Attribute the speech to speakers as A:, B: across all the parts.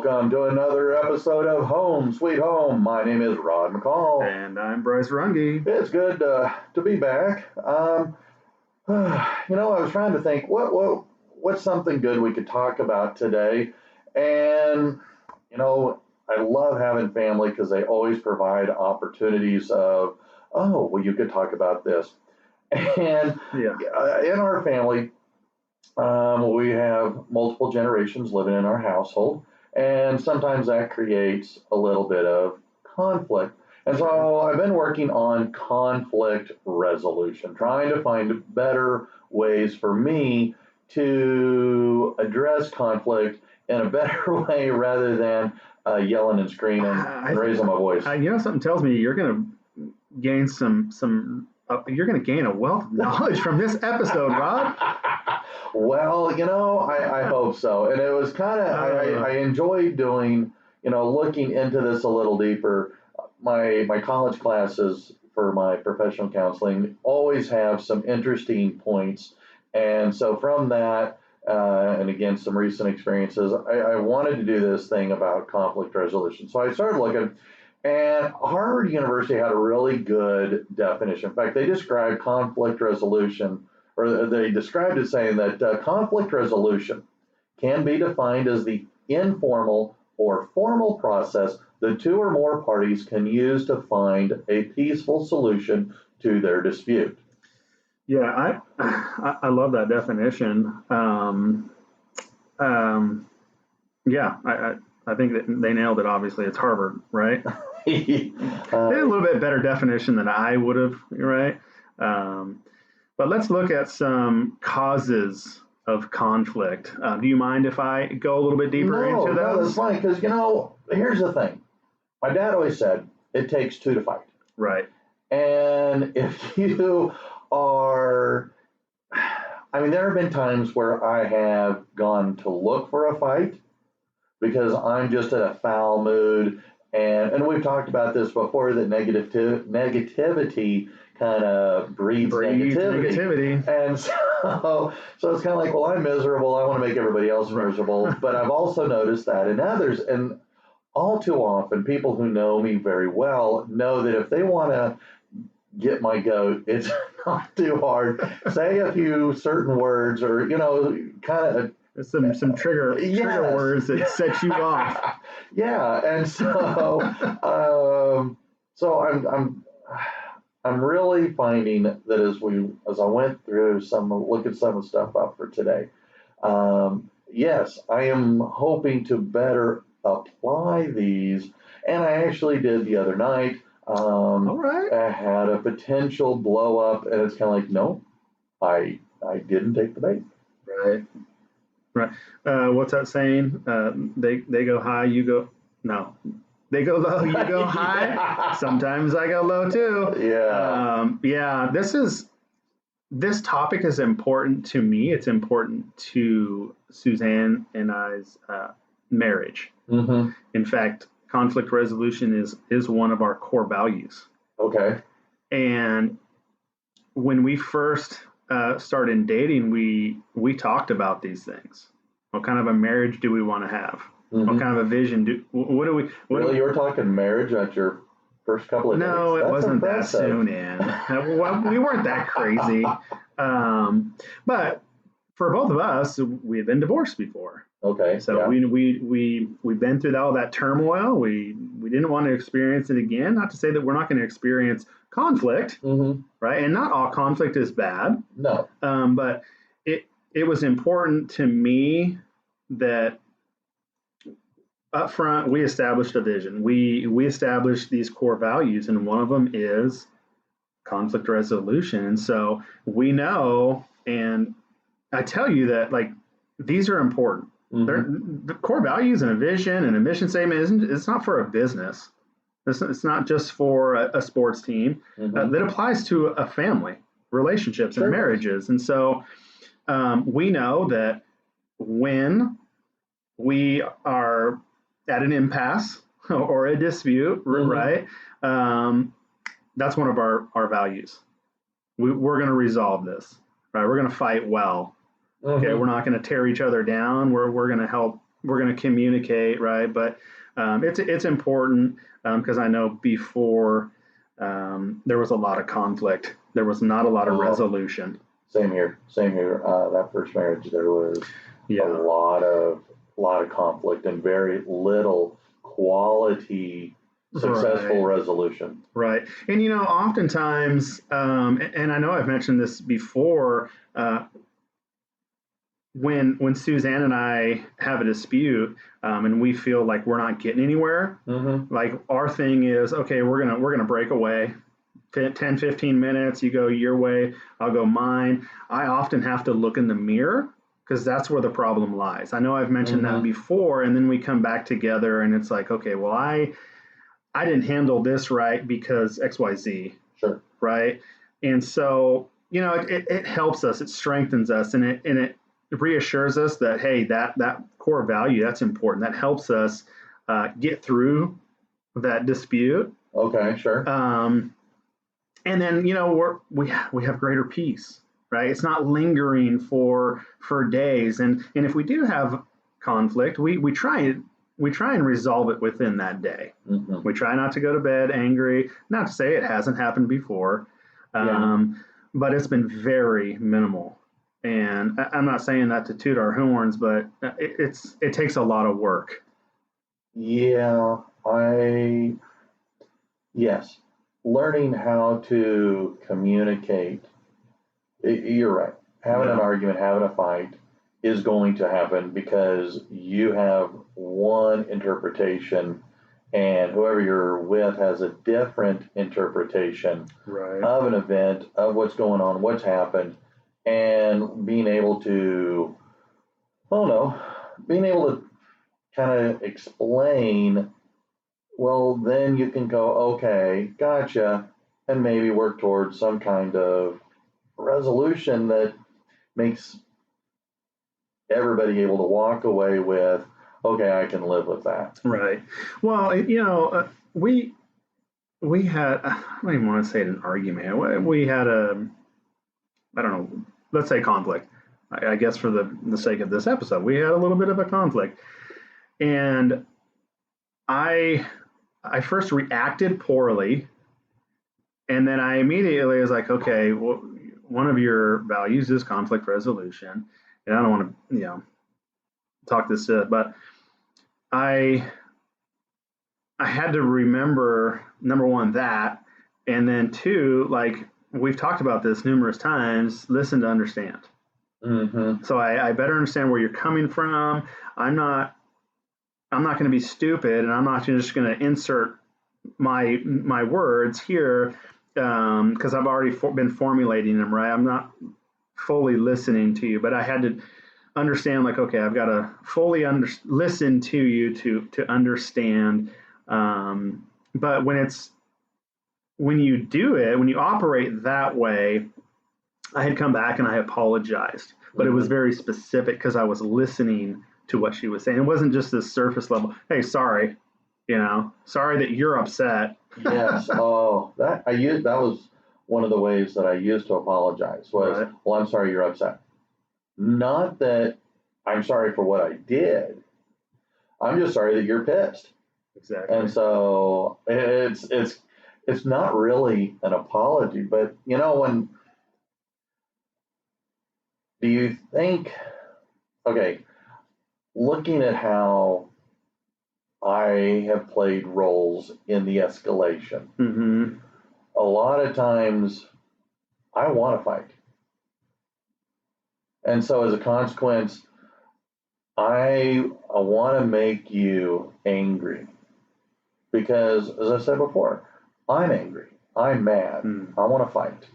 A: Welcome to another episode of Home Sweet Home. My name is Rod McCall.
B: And I'm Bryce Runge.
A: It's good to be back. I was trying to think what's something good we could talk about today. And, I love having family because they always provide opportunities of, you could talk about this. And in our family, we have multiple generations living in our household, and sometimes that creates a little bit of conflict. And so I've been working on conflict resolution, trying to find better ways for me to address conflict in a better way rather than yelling and screaming and raising my voice.
B: Something tells me you're going to gain you're going to gain a wealth of knowledge from this episode, Rod.
A: Well, I hope so. And it was kind of, I enjoyed doing, looking into this a little deeper. My college classes for my professional counseling always have some interesting points. And so from that, and again, some recent experiences, I wanted to do this thing about conflict resolution. So I started looking, and Harvard University had a really good definition. In fact, they described conflict resolution, or they described it saying that conflict resolution can be defined as the informal or formal process the two or more parties can use to find a peaceful solution to their dispute.
B: Yeah, I love that definition. I think that they nailed it. Obviously, it's Harvard, right? They had a little bit better definition than I would have, right? But let's look at some causes of conflict. Do you mind if I go a little bit deeper into those?
A: No, that's fine, because, here's the thing. My dad always said, it takes two to fight.
B: Right.
A: And if you are, there have been times where I have gone to look for a fight because I'm just in a foul mood. And we've talked about this before, that negativity kind of breeds negativity. And so it's kind of like, well, I'm miserable. I want to make everybody else miserable. But I've also noticed that in others. And all too often, people who know me very well know that if they want to get my goat, it's not too hard. Say a few certain words, or, kind of
B: some trigger words that set you off.
A: Yeah, and so I'm really finding that as I went through looking some of the stuff up for today, yes, I am hoping to better apply these, and I actually did the other night.
B: All right.
A: I had a potential blow up, and it's kind of like, no, I didn't take the bait.
B: Right. What's that saying? They go high, you go... No. They go low, you go high.
A: Yeah.
B: Sometimes I go low, too.
A: Yeah.
B: This topic is important to me. It's important to Suzanne and I's marriage.
A: Mm-hmm.
B: In fact, conflict resolution is one of our core values.
A: Okay.
B: And when we first started dating, we talked about these things. What kind of a marriage do we want to have? Mm-hmm. What kind of a vision what do we...
A: Really, you were talking marriage at your first couple of days?
B: No, it wasn't impressive. That soon in. We weren't that crazy. But for both of us, we had been divorced before.
A: Okay.
B: So yeah. We've been through all that turmoil. We didn't want to experience it again. Not to say that we're not going to experience conflict,
A: mm-hmm.
B: right? And not all conflict is bad.
A: No.
B: But it was important to me that up front we established a vision. We established these core values, and one of them is conflict resolution. And so we know, and I tell you that, like, these are important. Mm-hmm. The core values and a vision and a mission statement it's not for a business. It's not just for a sports team. Mm-hmm. That applies to a family, relationships, and marriages. And so we know that when we are at an impasse or a dispute, mm-hmm. right, that's one of our values. We're going to resolve this, right? We're going to fight well. Okay, we're not going to tear each other down. We're going to help we're going to communicate, right? But it's important because I know before there was a lot of conflict. There was not a lot of resolution.
A: Same here. That first marriage, there was
B: Yeah.
A: a lot of conflict and very little quality successful resolution.
B: Right. And, oftentimes, and I know I've mentioned this before, when Suzanne and I have a dispute and we feel like we're not getting anywhere, like our thing is, okay, we're gonna break away. 10, 15 minutes, you go your way, I'll go mine. I often have to look in the mirror because that's where the problem lies. I know I've mentioned that before, and then we come back together and it's like, okay, well, I didn't handle this right because XYZ.
A: Sure.
B: Right. And so, it helps us, it strengthens us, and it reassures us that, hey, that core value, that's important. That helps us get through that dispute.
A: Okay, sure.
B: And then, we have greater peace, right? It's not lingering for days. And if we do have conflict, we try and resolve it within that day. We try not to go to bed angry. Not to say it hasn't happened before, but it's been very minimal. And I'm not saying that to toot our horns, but it takes a lot of work.
A: Yeah, yes. Learning how to communicate, you're right. Having an argument, having a fight is going to happen because you have one interpretation and whoever you're with has a different interpretation of an event, of what's going on, what's happened, and being able to kind of explain. Well, then you can go, okay, gotcha, and maybe work towards some kind of resolution that makes everybody able to walk away with, okay, I can live with that.
B: Right. Well, we had, I don't even want to say it an argument. We had I don't know, let's say conflict. I guess for the sake of this episode, we had a little bit of a conflict. And I first reacted poorly, and then I immediately was like, okay, well, one of your values is conflict resolution, and I don't want to, talk this up, but I had to remember, number one, that, and then two, like we've talked about this numerous times, listen to understand. So I better understand where you're coming from. I'm not going to be stupid, and I'm not just going to insert my words here because I've already been formulating them, right? I'm not fully listening to you, but I had to understand, like, okay, I've got to fully listen to you to understand. But when you operate that way, I had come back and I apologized, but it was very specific because I was listening to what she was saying. It wasn't just this surface level, hey, sorry, sorry that you're upset.
A: Yes. Oh, that was one of the ways that I used to apologize was, well, I'm sorry you're upset. Not that I'm sorry for what I did. I'm just sorry that you're pissed.
B: Exactly.
A: And so it's not really an apology, but when do you think, okay, looking at how I have played roles in the escalation, a lot of times I want to fight. And so as a consequence, I want to make you angry because, as I said before, I'm angry. I'm mad. I want to fight.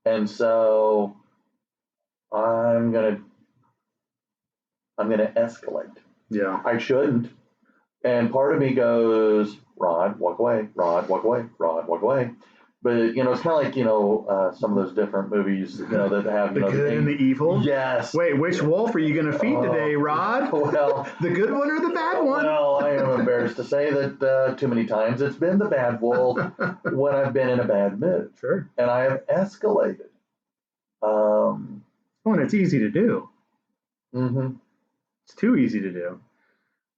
A: And so I'm going to escalate.
B: Yeah.
A: I shouldn't. And part of me goes, Rod, walk away. Rod, walk away. Rod, walk away. But, it's kind of like, some of those different movies, that have,
B: the good and the evil?
A: Yes.
B: Wait, which wolf are you going to feed today, Rod?
A: Well,
B: the good one or the bad one?
A: Well, I am embarrassed to say that too many times it's been the bad wolf when I've been in a bad mood.
B: Sure.
A: And I have escalated.
B: And it's easy to do. It's too easy to do.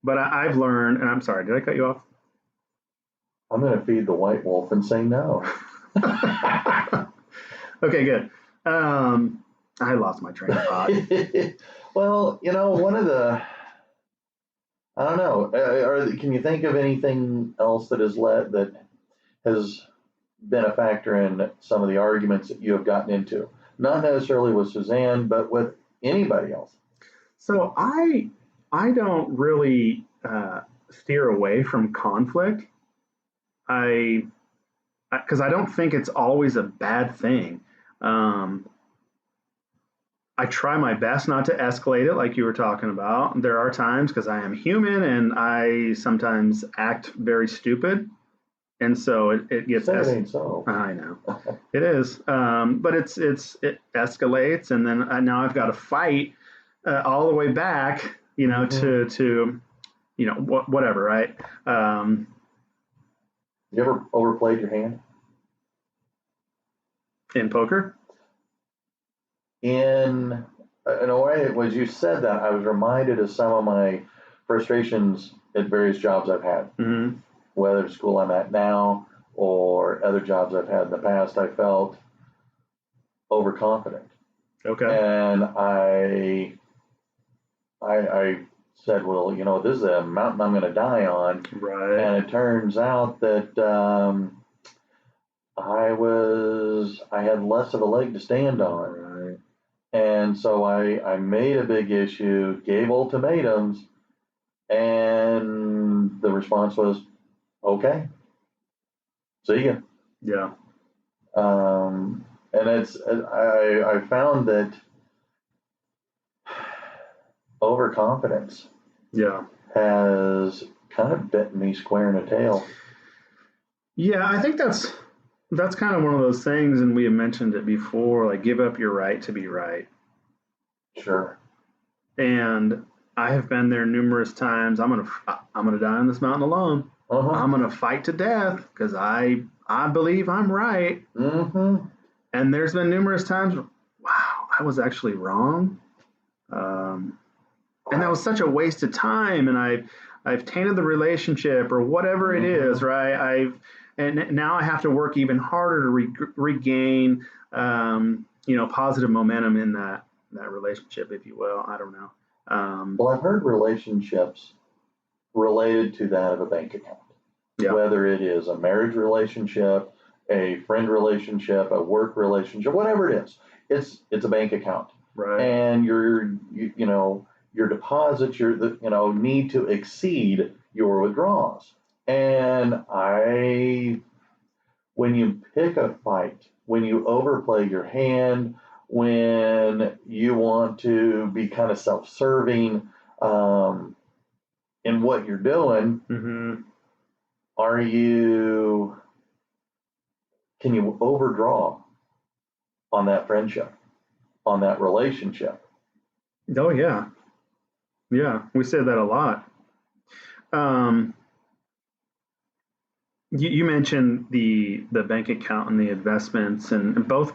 B: But I've learned, and I'm sorry, did I cut you off?
A: I'm going to feed the white wolf and say no.
B: Okay, good. I lost my train of thought.
A: Well, one of the, I don't know, can you think of anything else that has been a factor in some of the arguments that you have gotten into? Not necessarily with Suzanne, but with anybody else.
B: So I don't really steer away from conflict. Because I don't think it's always a bad thing. I try my best not to escalate it, like you were talking about. There are times, because I am human and I sometimes act very stupid, and so it gets.
A: Say it ain't so.
B: I know it is, but it escalates, and then now I've got to fight all the way back, to whatever, right?
A: You ever overplayed your hand?
B: In poker?
A: In a way, as you said that, I was reminded of some of my frustrations at various jobs I've had.
B: Mm-hmm.
A: Whether the school I'm at now or other jobs I've had in the past, I felt overconfident.
B: Okay.
A: And I said, well, this is a mountain I'm going to die on.
B: Right.
A: And it turns out that I had less of a leg to stand on.
B: Right.
A: And so I made a big issue, gave ultimatums, and the response was, okay, see ya.
B: Yeah.
A: And I found that overconfidence has kind of bitten me square in the tail.
B: Yeah, I think that's kind of one of those things, and we have mentioned it before, like give up your right to be right.
A: Sure.
B: And I have been there numerous times. I'm gonna die on this mountain alone.
A: Uh-huh.
B: I'm gonna fight to death because I believe I'm right.
A: Mm-hmm.
B: And there's been numerous times, wow, I was actually wrong. And that was such a waste of time, and I've tainted the relationship or whatever it is, right? And now I have to work even harder to regain, positive momentum in that relationship, if you will. I don't know.
A: Well, I've heard relationships related to that of a bank account, whether it is a marriage relationship, a friend relationship, a work relationship, whatever it is, it's a bank account,
B: right?
A: And your deposits, need to exceed your withdrawals. And when you pick a fight, when you overplay your hand, when you want to be kind of self-serving in what you're doing, can you overdraw on that friendship, on that relationship?
B: Oh, yeah. Yeah, we say that a lot. You mentioned the bank account and the investments, and both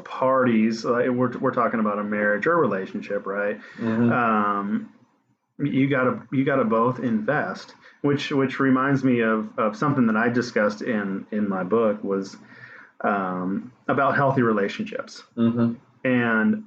B: parties. We're talking about a marriage or relationship, right?
A: Mm-hmm.
B: You gotta both invest, which reminds me of something that I discussed in my book was about healthy relationships, and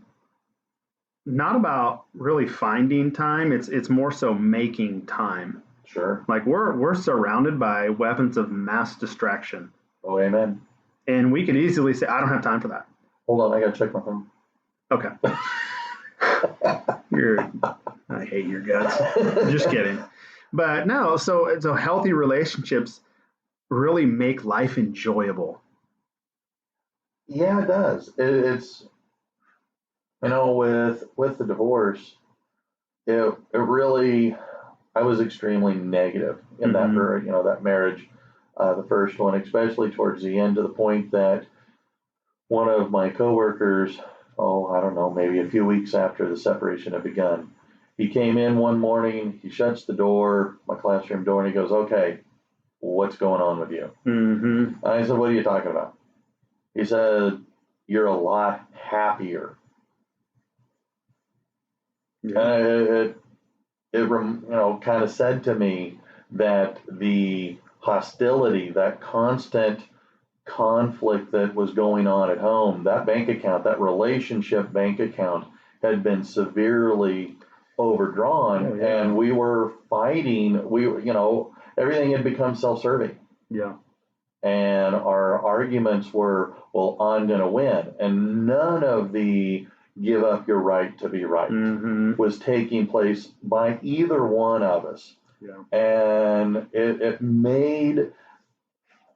B: not about really finding time. It's more so making time.
A: Sure.
B: Like we're surrounded by weapons of mass distraction.
A: Oh, amen.
B: And we could easily say, I don't have time for that.
A: Hold on, I gotta check my phone.
B: Okay. I hate your guts. Just kidding. But no, so healthy relationships really make life enjoyable.
A: Yeah, it does. It's with the divorce, it really, I was extremely negative in that marriage, the first one, especially towards the end, to the point that one of my coworkers, I don't know, maybe a few weeks after the separation had begun, he came in one morning, he shuts the door, my classroom door, and he goes, okay, what's going on with you?
B: Mm-hmm.
A: I said, what are you talking about? He said, you're a lot happier. Yeah. kind of said to me that the hostility, that constant conflict that was going on at home, that bank account, that relationship bank account had been severely overdrawn.
B: Oh, yeah.
A: And we were fighting. Everything had become self-serving.
B: Yeah.
A: And our arguments were, well, I'm going to win. And none of the give up your right to be right was taking place by either one of us.
B: Yeah.
A: And it made,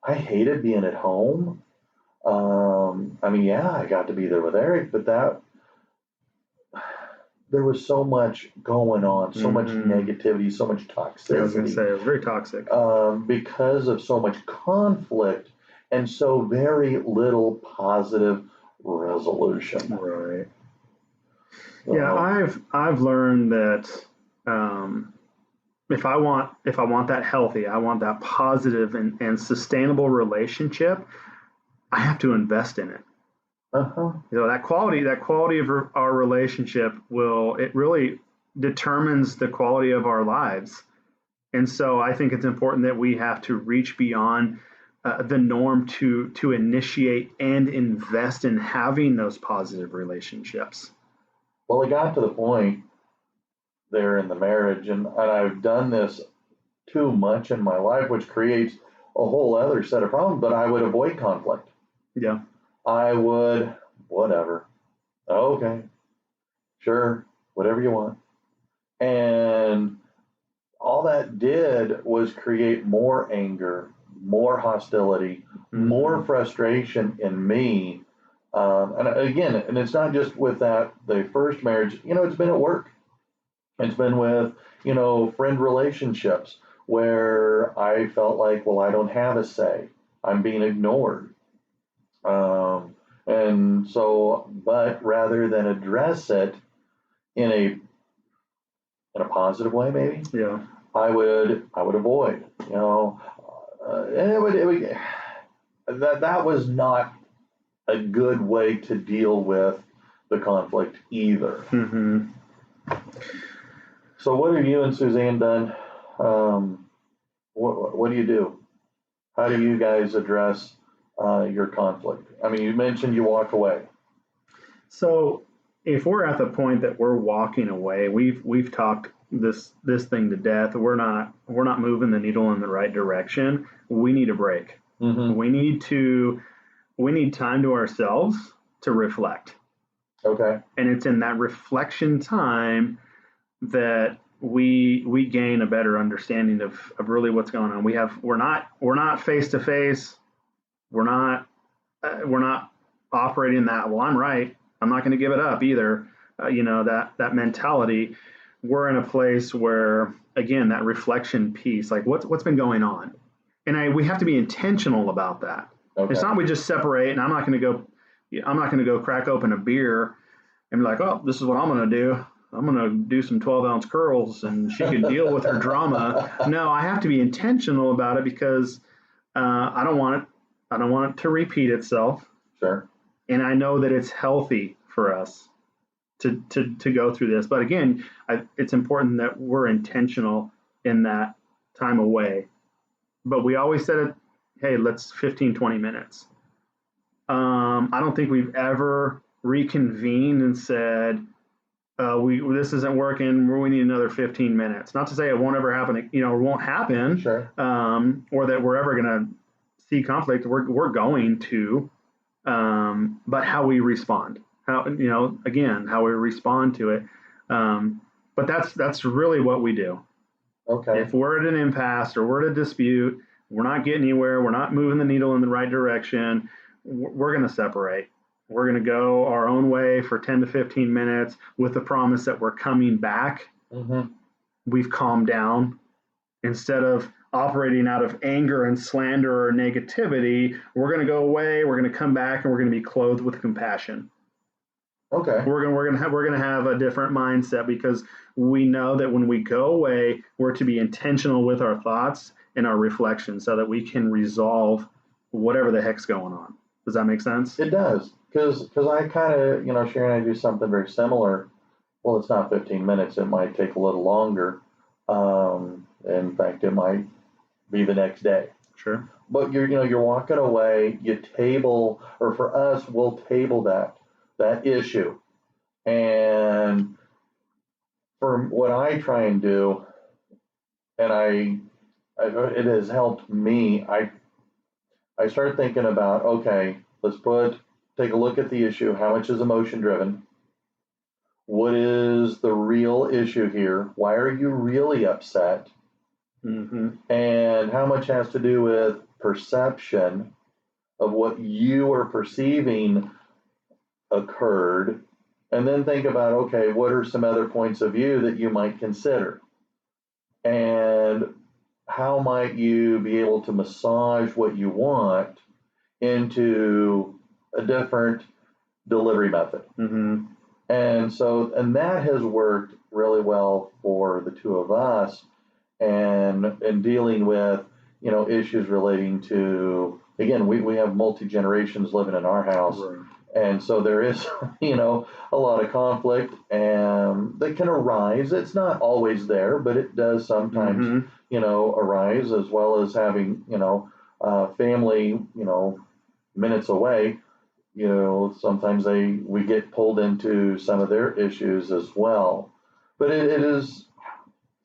A: I hated being at home. I got to be there with Eric, but there was so much going on, so much negativity, so much toxicity.
B: I was going to say, it was very toxic.
A: Because of so much conflict and so very little positive resolution.
B: Right. Yeah, I've learned that if I want that healthy, I want that positive and sustainable relationship, I have to invest in it. That quality of our relationship it really determines the quality of our lives. And so I think it's important that we have to reach beyond the norm to initiate and invest in having those positive relationships.
A: Well, it got to the point there in the marriage, and I've done this too much in my life, which creates a whole other set of problems, but I would avoid conflict.
B: Yeah.
A: I would, whatever. Okay, sure, whatever you want. And all that did was create more anger, more hostility, more frustration in me. And again, and it's not just with the first marriage, it's been at work. It's been with, friend relationships where I felt like, well, I don't have a say. I'm being ignored. And so, but rather than address it in a positive way, maybe,
B: yeah,
A: I would avoid, and that was not a good way to deal with the conflict either. So what have you and Suzanne done? What do you do? How do you guys address your conflict? I mean, you mentioned you walk away.
B: So if we're at the point that we're walking away, we've talked this thing to death. We're not moving the needle in the right direction. We need a break. We need time to ourselves to reflect.
A: Okay.
B: And it's in that reflection time that we gain a better understanding of really what's going on. We're not face to face. We're not operating that, well, I'm right, I'm not going to give it up either. That mentality. We're in a place where, again, that reflection piece, like what's been going on, and we have to be intentional about that. Okay. It's not we just separate, and I'm not going to go crack open a beer and be like, oh, this is what I'm going to do. I'm going to do some 12-ounce curls, and she can deal with her drama. No, I have to be intentional about it because I don't want it to repeat itself.
A: Sure.
B: And I know that it's healthy for us to go through this. But again, it's important that we're intentional in that time away. But we always said it, hey, let's 15, 20 minutes. I don't think we've ever reconvened and said, this isn't working, we need another 15 minutes. Not to say it won't ever happen, it won't happen.
A: Sure.
B: Or that we're ever going to see conflict. We're going to, but how we respond, how we respond to it. But that's really what we do.
A: Okay.
B: If we're at an impasse or we're at a dispute, we're not getting anywhere, we're not moving the needle in the right direction, we're going to separate. We're going to go our own way for 10 to 15 minutes with the promise that we're coming back. We've calmed down. Instead of operating out of anger and slander or negativity, we're going to go away, we're going to come back, and we're going to be clothed with compassion.
A: Okay.
B: We're going to have a different mindset because we know that when we go away, we're to be intentional with our thoughts and our reflections so that we can resolve whatever the heck's going on. Does that make sense?
A: It does. Because I kind of, Sharon, I do something very similar. Well, it's not 15 minutes. It might take a little longer. In fact, it might be the next day.
B: Sure.
A: But you're walking away, you table, or for us, we'll table that issue. And for what I try and do, and it has helped me. I start thinking about, okay, take a look at the issue. How much is emotion driven? What is the real issue here? Why are you really upset?
B: Mm-hmm.
A: And how much has to do with perception of what you are perceiving occurred? And then think about, okay, what are some other points of view that you might consider? And how might you be able to massage what you want into a different delivery method?
B: Mm-hmm.
A: And that has worked really well for the two of us, and in dealing with issues relating to, again, we have multi generations living in our house.
B: Right.
A: And so there is a lot of conflict and that can arise. It's not always there, but it does sometimes
B: Mm-hmm.
A: arise, as well as having family minutes away. Sometimes we get pulled into some of their issues as well. But it is,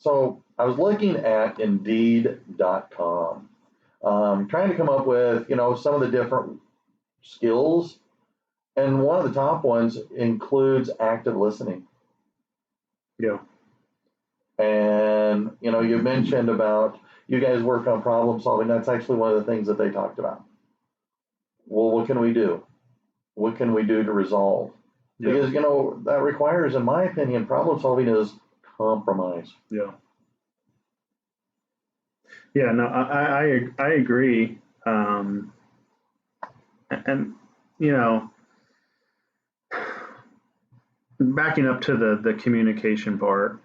A: so I was looking at Indeed.com, trying to come up with some of the different skills, and one of the top ones includes active listening.
B: Yeah.
A: And you mentioned about you guys work on problem solving. That's actually one of the things that they talked about. Well, what can we do? What can we do to resolve?
B: Yeah.
A: Because that requires, in my opinion, problem solving is compromise.
B: Yeah. Yeah. No, I agree. And backing up to the communication part,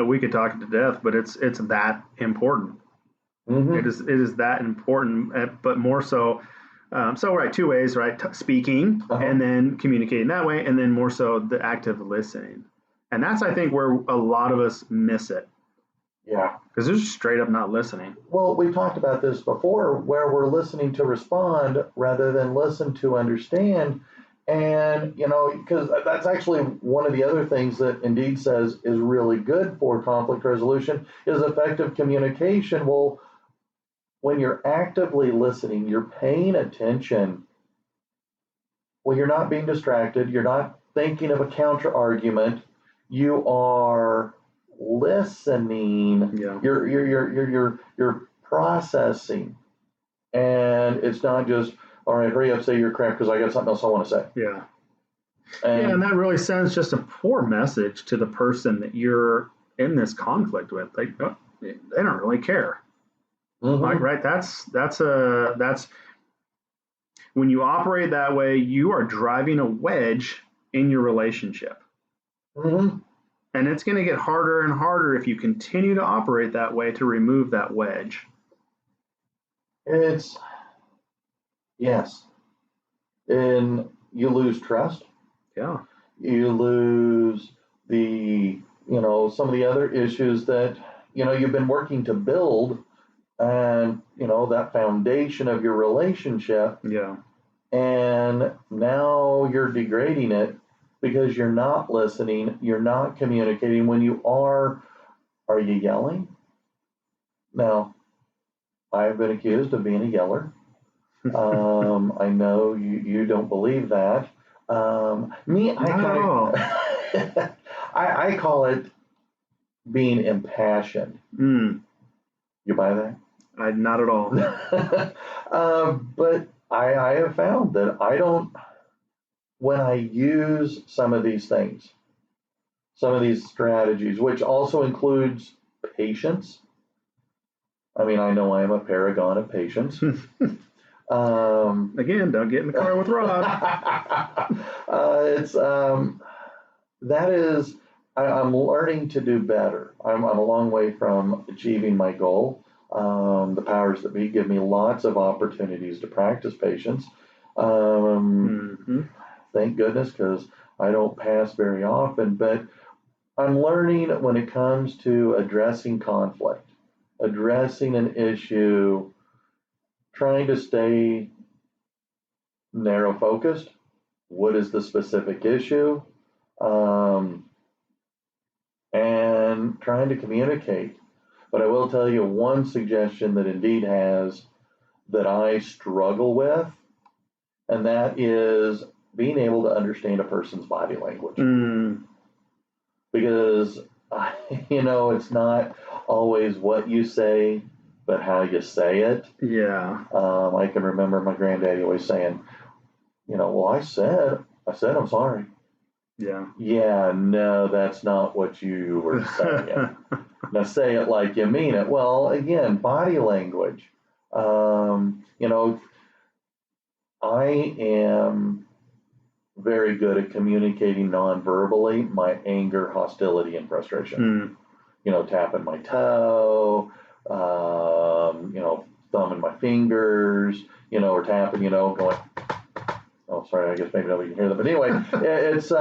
B: we could talk it to death, but it's that important.
A: Mm-hmm.
B: It is that important, but more so. So right, two ways, right? Speaking and then communicating that way, and then more so the active listening, and that's I think where a lot of us miss it.
A: Yeah,
B: because they're just straight up not listening.
A: Well, we talked about this before, where we're listening to respond rather than listen to understand. And, because that's actually one of the other things that Indeed says is really good for conflict resolution is effective communication. Well, when you're actively listening, you're paying attention. Well, you're not being distracted. You're not thinking of a counter argument. You are listening.
B: Yeah.
A: You're processing, and it's not just, all right, hurry up, say your crap because I got something else I want to say.
B: Yeah. And that really sends just a poor message to the person that you're in this conflict with. Like, they don't really care.
A: Mm-hmm.
B: Right? That's when you operate that way, you are driving a wedge in your relationship.
A: Mm-hmm.
B: And it's going to get harder and harder if you continue to operate that way to remove that wedge.
A: Yes. And you lose trust.
B: Yeah.
A: You lose some of the other issues that, you've been working to build, and, that foundation of your relationship.
B: Yeah.
A: And now you're degrading it because you're not listening, you're not communicating. When you are you yelling? Now, I've been accused of being a yeller. I know you don't believe that. I call it being impassioned.
B: Mm.
A: You buy that?
B: Not at all.
A: But I have found that when I use some of these things, some of these strategies, which also includes patience. I mean, I know I am a paragon of patience.
B: Again, don't get in the car with Rob.
A: I'm learning to do better. I'm a long way from achieving my goal. The powers that be give me lots of opportunities to practice patience. Thank goodness, because I don't pass very often. But I'm learning when it comes to addressing conflict, addressing an issue, trying to stay narrow focused. What is the specific issue? And trying to communicate. But I will tell you one suggestion that Indeed has that I struggle with, and that is being able to understand a person's body language. Because, it's not always what you say, but how you say it.
B: Yeah.
A: I can remember my granddaddy always saying, well, I said I'm sorry.
B: Yeah.
A: Yeah, no, that's not what you were saying. Now say it like you mean it. Well, again, body language. I am very good at communicating non-verbally my anger, hostility, and frustration. Tapping my toe, thumbing my fingers, or tapping, going, oh, sorry, I guess maybe nobody can hear that. But anyway, it's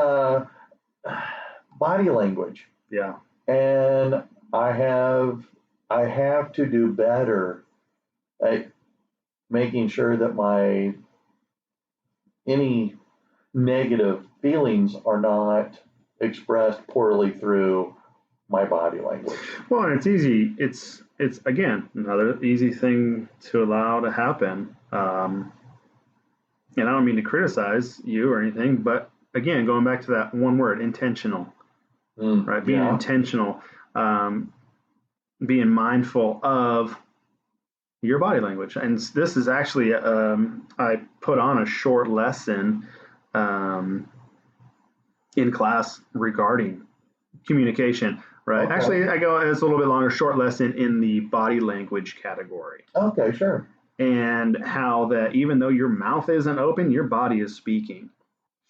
A: body language.
B: Yeah.
A: And I have to do better at making sure that any negative feelings are not expressed poorly through my body language.
B: Well, and it's easy. It's again another easy thing to allow to happen. And I don't mean to criticize you or anything, but again, going back to that one word, intentional, right? Being intentional, being mindful of your body language. And this is actually, I put on a short lesson in class regarding communication, right?
A: Okay.
B: Actually, it's a little bit longer, short lesson in the body language category.
A: Okay, sure.
B: And how that even though your mouth isn't open, your body is speaking.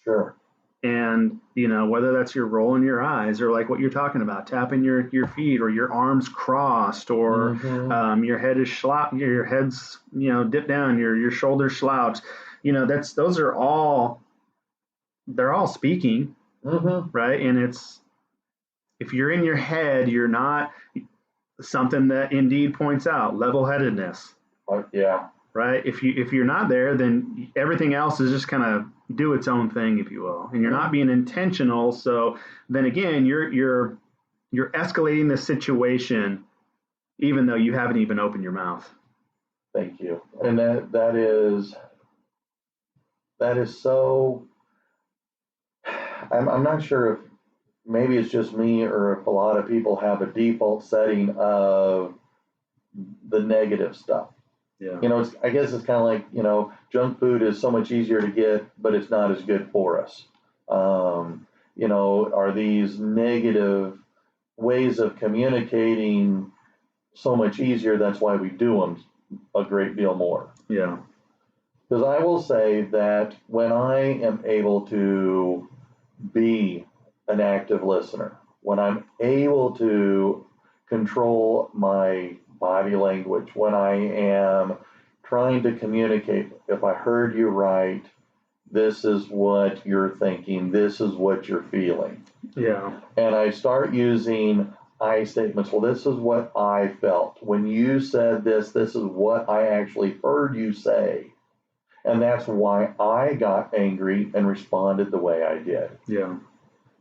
A: Sure.
B: And, whether that's your rolling your eyes or like what you're talking about, tapping your feet or your arms crossed or your head is your head's, dipped down, your shoulders slouched, they're all speaking, right? And if you're in your head, you're not something that Indeed points out, level-headedness.
A: Yeah.
B: Right. If you're not there, then everything else is just kind of do its own thing, if you will, and you're not being intentional. So then again, you're escalating the situation, even though you haven't even opened your mouth.
A: Thank you. And that is so. I'm not sure if maybe it's just me or if a lot of people have a default setting of the negative stuff.
B: Yeah.
A: I guess it's kind of like, junk food is so much easier to get, but it's not as good for us. Are these negative ways of communicating so much easier? That's why we do them a great deal more.
B: Yeah.
A: Because I will say that when I am able to be an active listener, when I'm able to control my body language, when I am trying to communicate, if I heard you right, this is what you're thinking, this is what you're feeling.
B: Yeah.
A: And I start using I statements. Well, this is what I felt. When you said this is what I actually heard you say. And that's why I got angry and responded the way I did.
B: Yeah.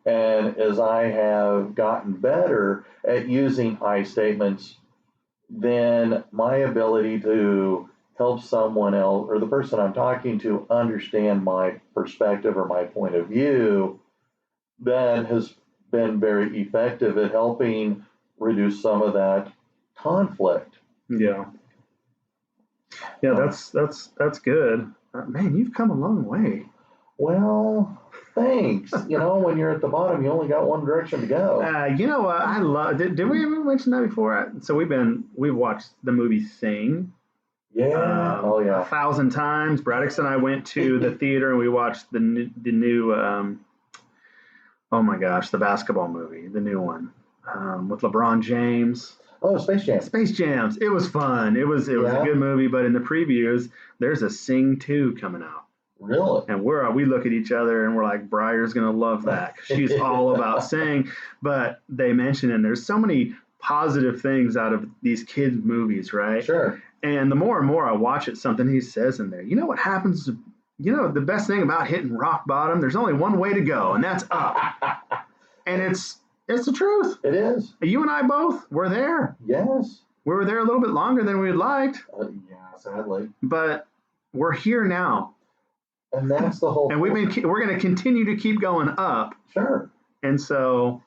A: And as I have gotten better at using I statements, then my ability to help someone else or the person I'm talking to understand my perspective or my point of view then has been very effective at helping reduce some of that conflict.
B: Yeah. Yeah, that's good. Man, you've come a long way.
A: Well, thanks. When you're at the bottom, you only got one direction to go.
B: I love. Did we ever mention that before? So we've watched the movie Sing.
A: Yeah. Oh yeah.
B: 1,000 times. Braddox and I went to the theater and we watched the new. Oh my gosh, the basketball movie, the new one with LeBron James.
A: Oh, Space Jam.
B: Space Jams. It was fun. It was a good movie, but in the previews, there's a Sing 2 coming out.
A: Really?
B: And we look at each other and we're like, Briar's going to love that. She's all about singing. But they mention, and there's so many positive things out of these kids' movies, right?
A: Sure.
B: And the more and more I watch it, something he says in there, you know what happens? You know, the best thing about hitting rock bottom, there's only one way to go, and that's up. And it's the truth.
A: It is.
B: You and I both were there.
A: Yes.
B: We were there a little bit longer than we'd liked.
A: Yeah, sadly.
B: But we're here now.
A: And that's the whole.
B: And we're going to continue to keep going up.
A: Sure.
B: And so.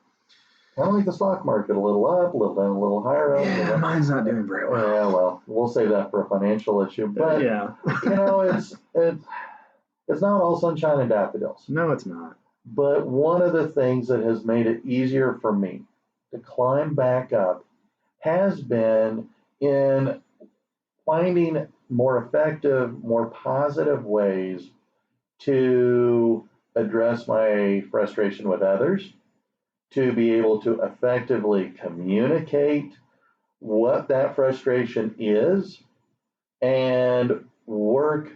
A: Kind of like the stock market, a little up, a little down, a little higher up.
B: Yeah, mine's not doing very well.
A: Yeah, well, we'll save that for a financial issue. But
B: yeah,
A: it's not all sunshine and daffodils.
B: No, it's not.
A: But one of the things that has made it easier for me to climb back up has been in finding more effective, more positive ways to address my frustration with others, to be able to effectively communicate what that frustration is and work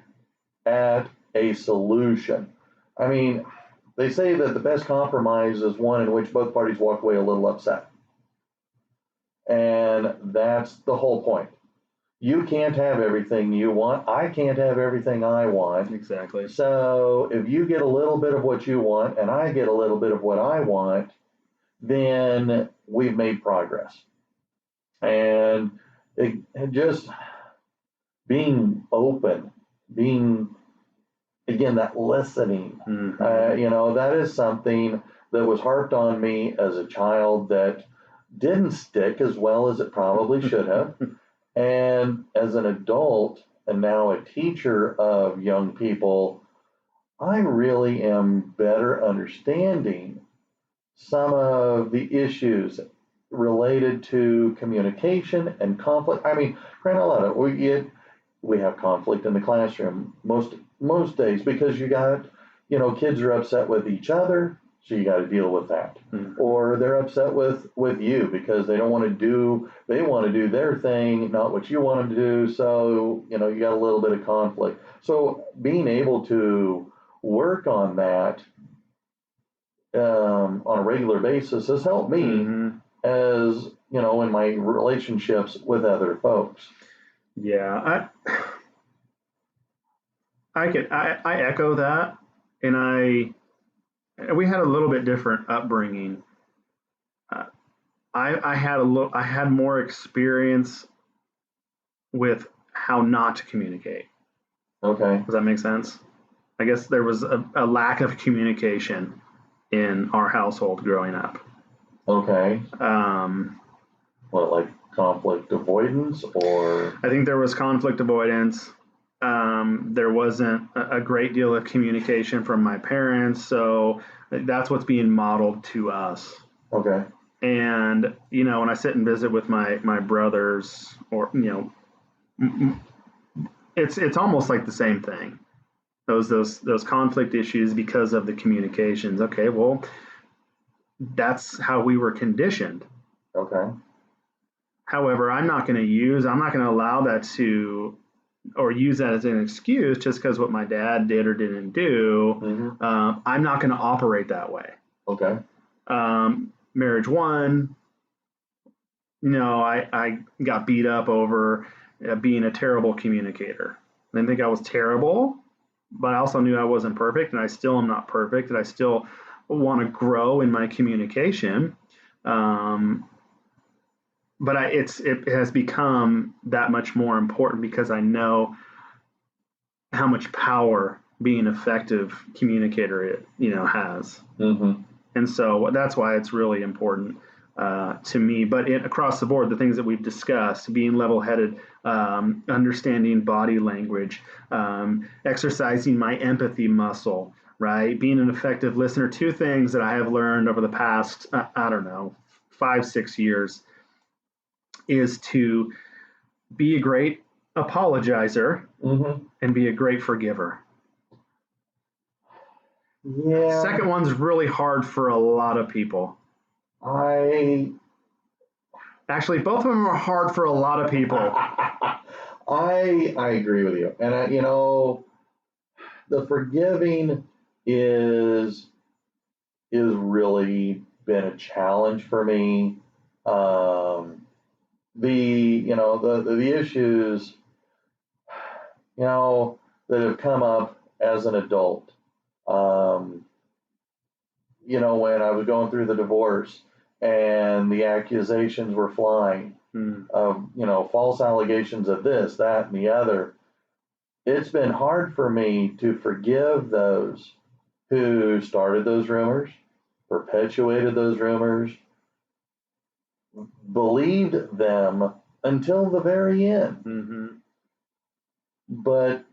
A: at a solution. I mean, they say that the best compromise is one in which both parties walk away a little upset. And that's the whole point. You can't have everything you want. I can't have everything I want.
B: Exactly.
A: So if you get a little bit of what you want and I get a little bit of what I want, then we've made progress. And it just being open, being, again, that listening, that is something that was harped on me as a child that didn't stick as well as it probably should have. And as an adult and now a teacher of young people, I really am better understanding some of the issues related to communication and conflict. I mean, granted, we have conflict in the classroom most days because you got, kids are upset with each other, so you got to deal with that. Mm-hmm. Or they're upset with you because they want to do their thing, not what you want them to do. So, you got a little bit of conflict. So being able to work on that on a regular basis has helped me as, in my relationships with other folks.
B: Yeah, I echo that, and we had a little bit different upbringing. I had more experience with how not to communicate.
A: Okay.
B: Does that make sense? I guess there was a lack of communication in our household growing up.
A: Okay. What, like conflict avoidance, or?
B: I think there was conflict avoidance. There wasn't a great deal of communication from my parents, so that's what's being modeled to us.
A: Okay.
B: And when I sit and visit with my brothers, or it's almost like the same thing. Those conflict issues because of the communications. Okay, well, that's how we were conditioned.
A: Okay.
B: However, I'm not going to allow that to, or use that as an excuse just because what my dad did or didn't do. Mm-hmm. I'm not going to operate that way.
A: Okay.
B: Marriage one, I got beat up over being a terrible communicator. I didn't think I was terrible, but I also knew I wasn't perfect, and I still am not perfect, and I still want to grow in my communication. But it has become that much more important because I know how much power being an effective communicator has. Mm-hmm. And so that's why it's really important to me. But across the board, the things that we've discussed, being level-headed, understanding body language, exercising my empathy muscle, right? Being an effective listener. Two things that I have learned over the past, 5-6 years is to be a great apologizer and be a great forgiver.
A: Yeah.
B: Second one's really hard for a lot of people. Actually, both of them are hard for a lot of people.
A: I agree with you. And, the forgiving is really been a challenge for me. The issues, that have come up as an adult. When I was going through the divorce and the accusations were flying of, false allegations of this, that, and the other. It's been hard for me to forgive those who started those rumors, perpetuated those rumors, believed them until the very end.
B: Mm-hmm.
A: But,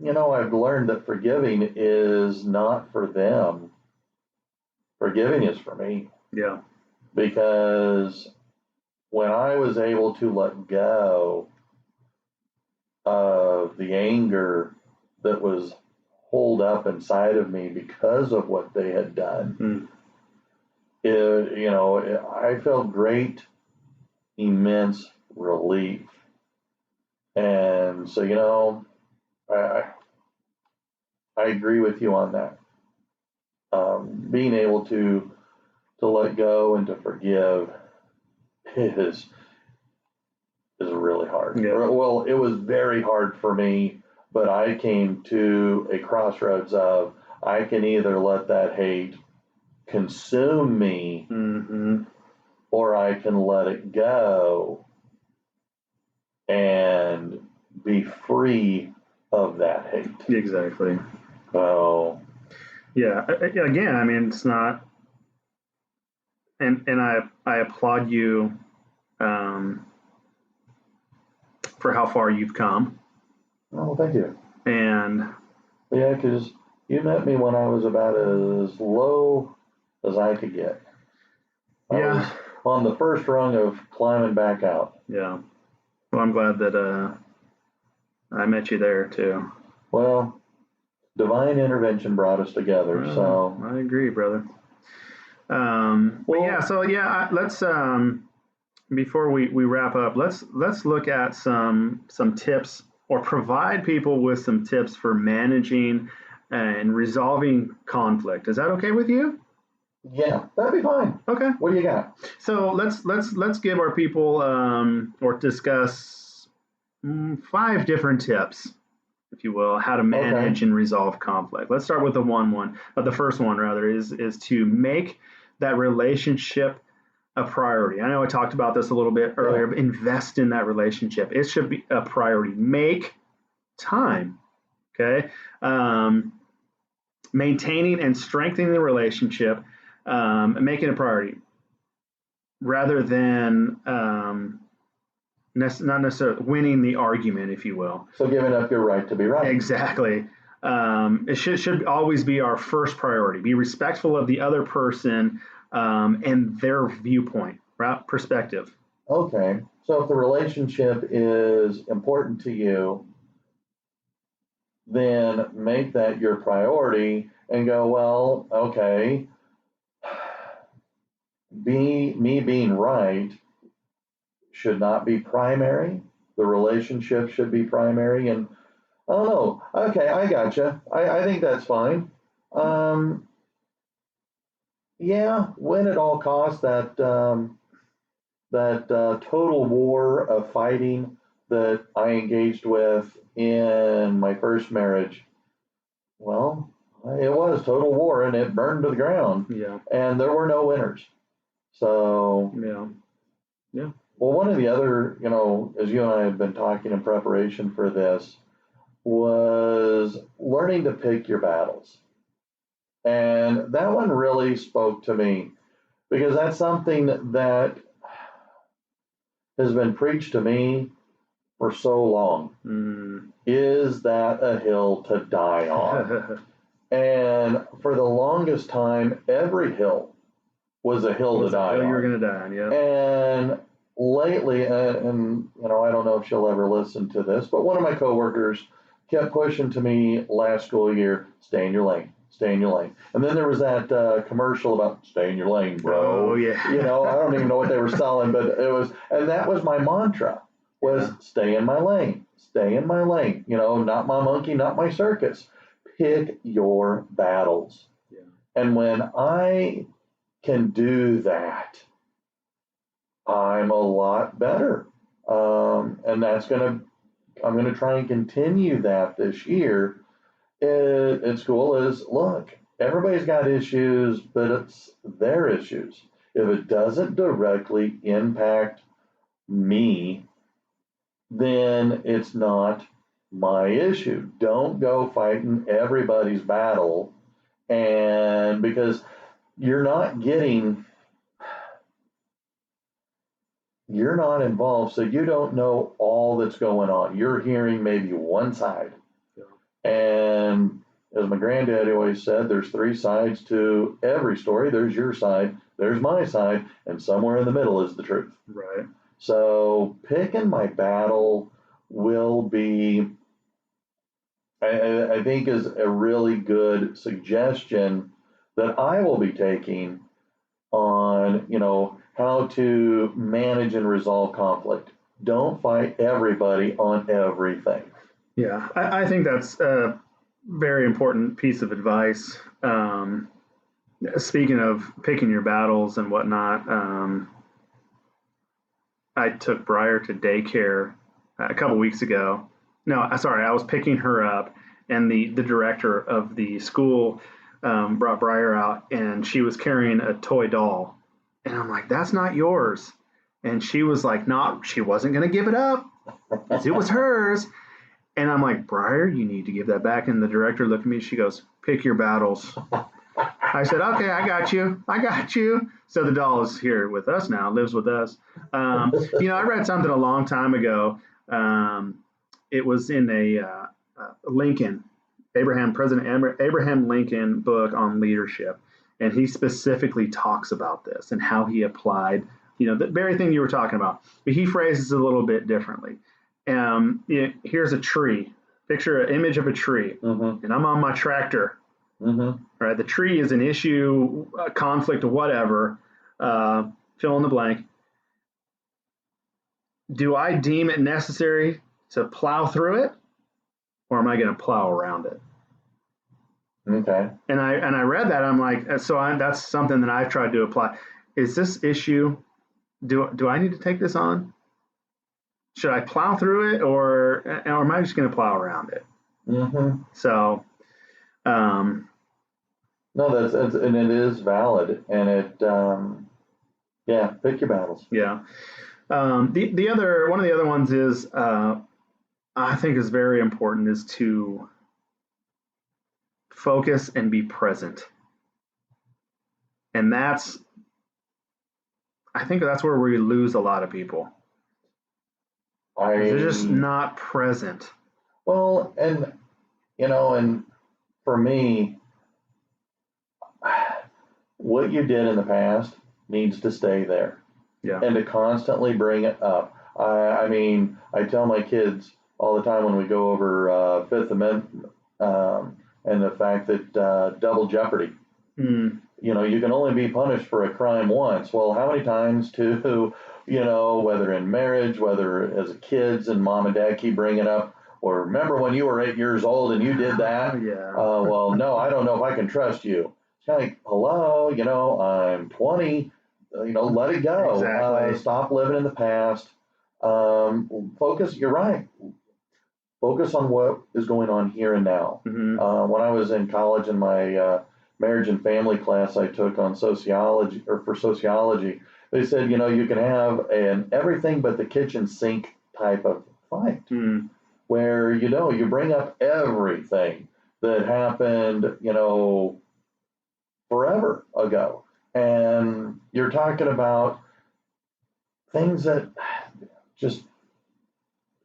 A: I've learned that forgiving is not for them. Forgiving is for me.
B: Yeah.
A: Because when I was able to let go of the anger that was holed up inside of me because of what they had done, I felt great, immense relief. And so, I agree with you on that. Being able to let go and to forgive is really hard.
B: Yeah.
A: Well, it was very hard for me, but I came to a crossroads of I can either let that hate consume me, or I can let it go and be free of that hate.
B: Exactly.
A: So,
B: yeah. Again, I mean, it's not, and I applaud you for how far you've come.
A: oh, thank you.
B: And
A: yeah, because you met me when I was about as low as I could get. I was on the first rung of climbing back out.
B: Yeah. Well, I'm glad that I met you there too.
A: Well, divine intervention brought us together. So
B: I agree, brother. Let's before we wrap up, let's look at some tips, or provide people with some tips for managing and resolving conflict. Is that okay with you?
A: Yeah, that'd be fine.
B: Okay.
A: What do you got?
B: So let's give our people or discuss 5 different tips, if you will, how to manage and resolve conflict. Let's start with the first one rather is to make that relationship a priority. I know I talked about this a little bit earlier, but invest in that relationship. It should be a priority. Make time. Okay. Maintaining and strengthening the relationship, make it a priority rather than not necessarily winning the argument, if you will.
A: So giving up your right to be right.
B: Exactly. It should always be our first priority. Be respectful of the other person and their viewpoint, right? Perspective.
A: Okay. So if the relationship is important to you, then make that your priority and go, well, okay, me being right should not be primary. The relationship should be primary. And I don't know. Okay, I gotcha. I think that's fine. Win at all costs, that total war of fighting that I engaged with in my first marriage. Well, it was total war and it burned to the ground.
B: Yeah.
A: And there were no winners. So
B: yeah.
A: Well, one of the other, as you and I have been talking in preparation for this, was learning to pick your battles. And that one really spoke to me because that's something that has been preached to me for so long. Is that a hill to die on? And for the longest time, every hill was a hill to die on.
B: You were going to die on, yeah.
A: And lately, and I don't know if she'll ever listen to this, but one of my coworkers kept pushing to me last school year, stay in your lane. Stay in your lane. And then there was that commercial about stay in your lane, bro.
B: Oh, yeah.
A: I don't even know what they were selling, but and that was my mantra, was stay in my lane, stay in my lane. Not my monkey, not my circus. pick your battles.
B: Yeah.
A: And when I can do that, I'm a lot better. And I'm going to try and continue that this year at school is, look, everybody's got issues, but it's their issues. If it doesn't directly impact me, then it's not my issue. Don't go fighting everybody's battle, and because you're not involved, so you don't know all that's going on. You're hearing maybe one side. Yeah. And as my granddaddy always said, there's three sides to every story. There's your side, there's my side, and somewhere in the middle is the truth.
B: Right.
A: So picking my battle will be, I think, is a really good suggestion that I will be taking on, how to manage and resolve conflict. Don't fight everybody on everything.
B: Yeah, I think that's a very important piece of advice. Speaking of picking your battles and whatnot, I took Briar to daycare a couple weeks ago. No, sorry, I was picking her up, and the director of the school brought Briar out, and she was carrying a toy doll. And I'm like, that's not yours. And she was like, she wasn't going to give it up. It was hers. And I'm like, Briar, you need to give that back. And the director looked at me. She goes, pick your battles. I said, okay, I got you. So the doll is here with us now, lives with us. I read something a long time ago. It was in a President Abraham Lincoln book on leadership. And he specifically talks about this and how he applied, the very thing you were talking about. But he phrases it a little bit differently. Here's a tree. Picture an image of a tree. Mm-hmm. And I'm on my tractor. Mm-hmm. All right, the tree is an issue, a conflict, or whatever. Fill in the blank. Do I deem it necessary to plow through it, or am I going to plow around it?
A: Okay.
B: And I read that. I'm like, that's something that I've tried to apply. Is this issue? Do I need to take this on? Should I plow through it, or am I just going to plow around it?
A: Mm-hmm.
B: So,
A: no, that's and it is valid, and it, pick your battles.
B: Yeah. The other one of the other ones is I think is very important is to focus and be present. And I think that's where we lose a lot of people. They're just not present.
A: Well, and for me, what you did in the past needs to stay there. Yeah. And to constantly bring it up. I tell my kids all the time when we go over Fifth Amendment, and the fact that double jeopardy. Mm. You can only be punished for a crime once. Well, how many times whether in marriage, whether as kids and mom and dad keep bringing up, or remember when you were 8 years old and you did that? Yeah. Well, no, I don't know if I can trust you. It's kind of like, hello, I'm 20. Let it go. Exactly. Stop living in the past. Focus. You're right. Focus on what is going on here and now. Mm-hmm. When I was in college in my marriage and family class I took on sociology, they said, you can have an everything but the kitchen sink type of fight, where, you bring up everything that happened, forever ago. And you're talking about things that just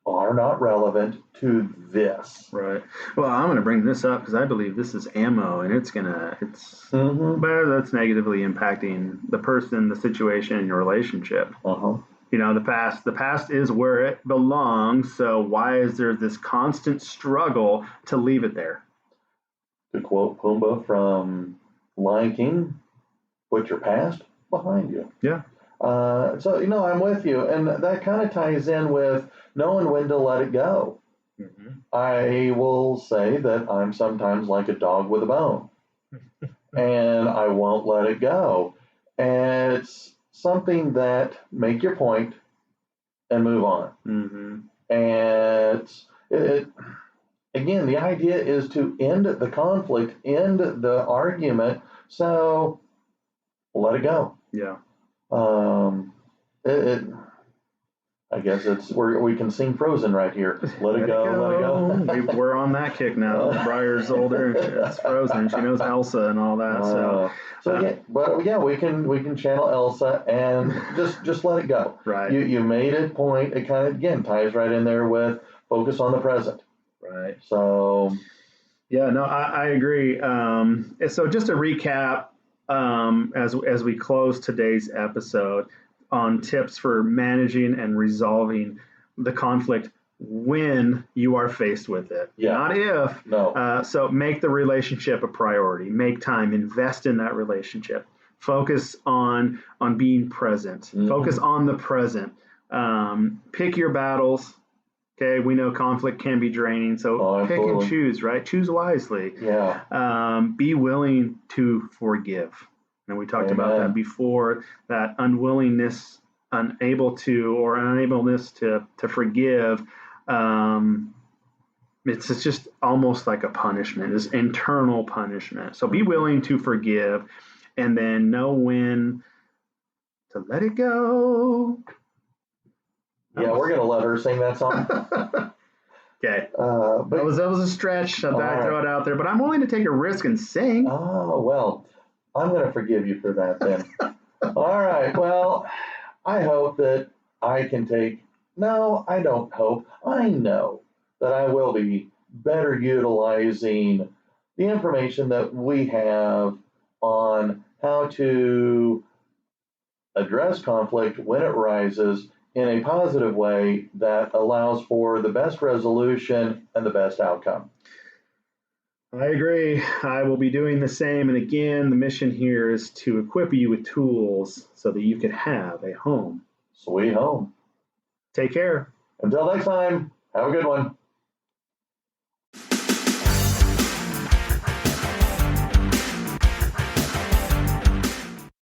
A: are not relevant to this.
B: Right. Well, I'm going to bring this up because I believe this is ammo, and
A: mm-hmm.
B: but that's negatively impacting the person, the situation, and your relationship.
A: Uh-huh.
B: The past is where it belongs. So why is there this constant struggle to leave it there?
A: To quote Pumbaa from Lion King, put your past behind you.
B: Yeah.
A: So I'm with you, and that kind of ties in with knowing when to let it go.
B: Mm-hmm.
A: I will say that I'm sometimes like a dog with a bone, and I won't let it go. And it's something that make your point and move on.
B: Mm-hmm.
A: And it again, the idea is to end the conflict, end the argument. So let it go.
B: Yeah.
A: It I guess we can sing Frozen right here. Let it go, let it go.
B: We're on that kick now. Briar's older. It's Frozen. She knows Elsa and all that.
A: We can channel Elsa and just let it go.
B: Right.
A: You made a point. It kind of again ties right in there with focus on the present.
B: Right.
A: So.
B: Yeah. No, I agree. So just to recap, as we close today's episode, on tips for managing and resolving the conflict when you are faced with it, not if.
A: No.
B: So make the relationship a priority. Make time. Invest in that relationship. Focus on being present. Mm-hmm. Focus on the present. Pick your battles. Okay, we know conflict can be draining, so pick and choose. Right, choose wisely.
A: Yeah.
B: Be willing to forgive. And we talked about that before, that unwillingness, unableness to forgive. It's just almost like a punishment, this internal punishment. So be willing to forgive and then know when to let it go.
A: Yeah, we're going to let her sing that song.
B: Okay. That was a stretch. I thought I'd throw it out there, but I'm willing to take a risk and sing.
A: Oh, well. I'm going to forgive you for that then. All right. Well, I hope that I don't hope. I know that I will be better utilizing the information that we have on how to address conflict when it rises in a positive way that allows for the best resolution and the best outcome.
B: I agree. I will be doing the same. And again, the mission here is to equip you with tools so that you could have a home.
A: Sweet home.
B: Take care.
A: Until next time, have a good one.